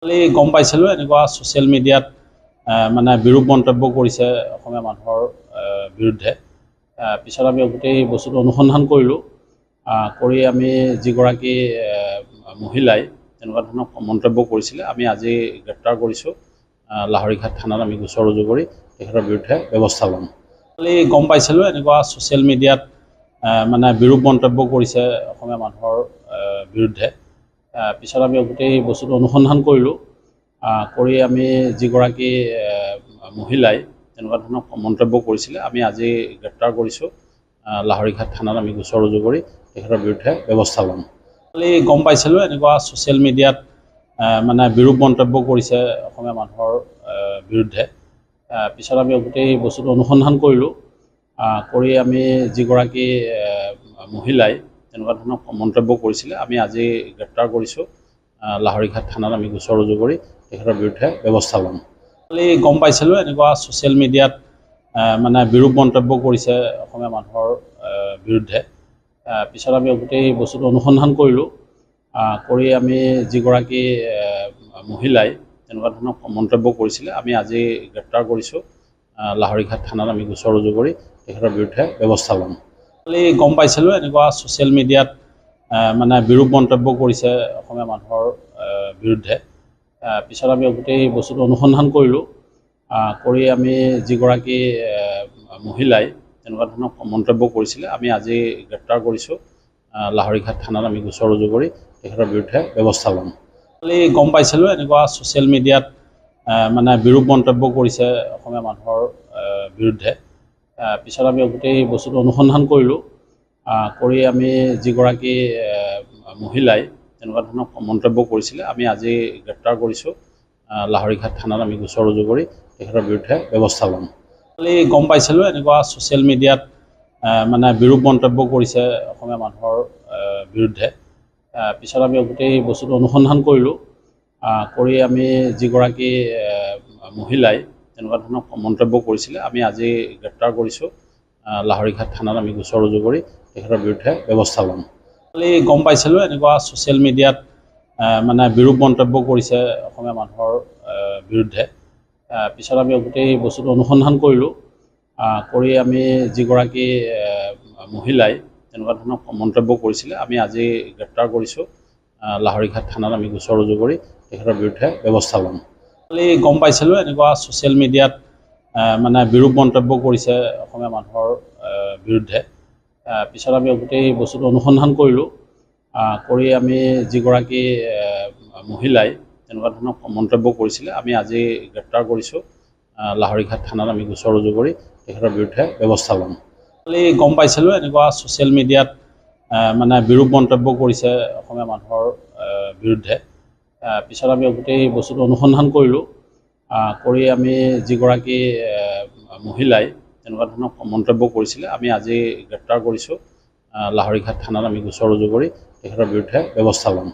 কালি গম পাইছিলোঁ এনেকুৱা ছ'চিয়েল মিডিয়াত মানে বিৰূপ মন্তব্য কৰিছে অসমীয়া মানুহৰ বিৰুদ্ধে। পিছত আমি গোটেই বস্তুটো অনুসন্ধান কৰিলোঁ। কৰি আমি যিগৰাকী মহিলাই তেনেকুৱা ধৰণৰ মন্তব্য কৰিছিলে আমি আজি গ্ৰেপ্তাৰ কৰিছোঁ। লাহৰীঘাট থানাত আমি গোচৰ ৰুজু কৰি তেখেতৰ বিৰুদ্ধে ব্যৱস্থা ল'ম। কালি গম পাইছিলোঁ এনেকুৱা ছ'চিয়েল মিডিয়াত মানে বিৰূপ মন্তব্য কৰিছে অসমীয়া মানুহৰ বিৰুদ্ধে। পিছত আমি গোটেই বস্তুটো অনুসন্ধান কৰিলোঁ। কৰি আমি যিগৰাকী মহিলাই তেনেকুৱা ধৰণৰ মন্তব্য কৰিছিলে আমি আজি গ্ৰেপ্তাৰ কৰিছোঁ। লাহৰীঘাট থানাত আমি গোচৰ ৰুজু কৰি তেখেতৰ বিৰুদ্ধে ব্যৱস্থা ল'ম। কালি গম পাইছিলোঁ এনেকুৱা ছ'চিয়েল মিডিয়াত মানে বিৰূপ মন্তব্য কৰিছে অসমীয়া মানুহৰ বিৰুদ্ধে। পিছত আমি গোটেই বস্তুটো অনুসন্ধান কৰিলোঁ। কৰি আমি যিগৰাকী মহিলাই তেনেকুৱা ধৰণৰ মন্তব্য কৰিছিলে আমি আজি গ্ৰেপ্তাৰ কৰিছোঁ। লাহৰীঘাট থানাত আমি গোচৰ ৰুজু কৰি তেখেতৰ বিৰুদ্ধে ব্যৱস্থা ল'ম। কালি গম পাইছিলোঁ এনেকুৱা ছ'চিয়েল মিডিয়াত মানে বিৰূপ মন্তব্য কৰিছে অসমীয়া মানুহৰ বিৰুদ্ধে। পিছত আমি গোটেই বস্তুটো অনুসন্ধান কৰিলোঁ। কৰি আমি যিগৰাকী মহিলাই তেনেকুৱা ধৰণৰ মন্তব্য কৰিছিলে আমি আজি গ্ৰেপ্তাৰ কৰিছোঁ। লাহৰীঘাট থানাত আমি গোচৰ ৰুজু কৰি তেখেতৰ বিৰুদ্ধে ব্যৱস্থা ল'ম। কালি গম পাইছিলোঁ এনেকুৱা ছ'চিয়েল মিডিয়াত মানে বিৰূপ মন্তব্য কৰিছে অসমীয়া মানুহৰ বিৰুদ্ধে। পিছত আমি গোটেই বস্তুটো অনুসন্ধান কৰিলোঁ। কৰি আমি যিগৰাকী মহিলাই তেনেকুৱা ধৰণৰ মন্তব্য কৰিছিলে আমি আজি গ্ৰেপ্তাৰ কৰিছোঁ। লাহৰীঘাট থানাত আমি গোচৰ ৰুজু কৰি তেখেতৰ বিৰুদ্ধে ব্যৱস্থা ল'ম। কালি গম পাইছিলোঁ এনেকুৱা ছ'চিয়েল মিডিয়াত মানে বিৰূপ মন্তব্য কৰিছে অসমীয়া মানুহৰ বিৰুদ্ধে। পিছত আমি গোটেই বস্তুটো অনুসন্ধান কৰিলোঁ। কৰি আমি যিগৰাকী মহিলাই তেনেকুৱা ধৰণৰ মন্তব্য কৰিছিলে আমি আজি গ্ৰেপ্তাৰ কৰিছোঁ। লাহৰীঘাট থানাত আমি গোচৰ ৰুজু কৰি তেখেতৰ বিৰুদ্ধে ব্যৱস্থা ল'ম। কালি গম পাইছিলোঁ এনেকুৱা ছ'চিয়েল মিডিয়াত মানে বিৰূপ মন্তব্য কৰিছে অসমীয়া মানুহৰ বিৰুদ্ধে। পিছত আমি গোটেই বস্তুটো অনুসন্ধান কৰিলোঁ। কৰি আমি যিগৰাকী মহিলাই তেনেকুৱা ধৰণৰ মন্তব্য কৰিছিলে আমি আজি গ্ৰেপ্তাৰ কৰিছোঁ। লাহৰীঘাট থানাত আমি গোচৰ ৰুজু কৰি তেখেতৰ বিৰুদ্ধে ব্যৱস্থা ল'ম। কালি গম পাইছিলোঁ এনেকুৱা ছ'চিয়েল মিডিয়াত মানে বিৰূপ মন্তব্য কৰিছে অসমীয়া মানুহৰ বিৰুদ্ধে। পিছত আমি গোটেই বস্তুটো অনুসন্ধান কৰিলোঁ। কৰি আমি যিগৰাকী মহিলাই তেনেকুৱা ধৰণৰ মন্তব্য কৰিছিলে আমি আজি গ্ৰেপ্তাৰ কৰিছোঁ। লাহৰীঘাট থানাত আমি গোচৰ ৰুজু কৰি তেখেতৰ বিৰুদ্ধে ব্যৱস্থা ল'ম। কালি গম পাইছিলোঁ এনেকুৱা ছ'চিয়েল মিডিয়াত মানে বিৰূপ মন্তব্য কৰিছে অসমীয়া মানুহৰ বিৰুদ্ধে। পিছত আমি গোটেই বস্তুটো অনুসন্ধান কৰিলোঁ। কৰি আমি যিগৰাকী মহিলাই তেনেকুৱা ধৰণৰ মন্তব্য কৰিছিলে আমি আজি গ্ৰেপ্তাৰ কৰিছোঁ। লাহৰীঘাট থানাত আমি গোচৰ ৰুজু কৰি তেখেতৰ বিৰুদ্ধে ব্যৱস্থা ল'ম। কালি গম পাইছিলোঁ এনেকুৱা ছ'চিয়েল মিডিয়াত মানে বিৰূপ মন্তব্য কৰিছে অসমীয়া মানুহৰ বিৰুদ্ধে। পিছত আমি গোটেই বস্তুটো অনুসন্ধান কৰিলোঁ। কৰি আমি যিগৰাকী মহিলাই তেনেকুৱা ধৰণৰ মন্তব্য কৰিছিলে আমি আজি গ্ৰেপ্তাৰ কৰিছোঁ। লাহৰীঘাট থানাত আমি গোচৰ ৰুজু কৰি তেখেতৰ বিৰুদ্ধে ব্যৱস্থা ল'ম।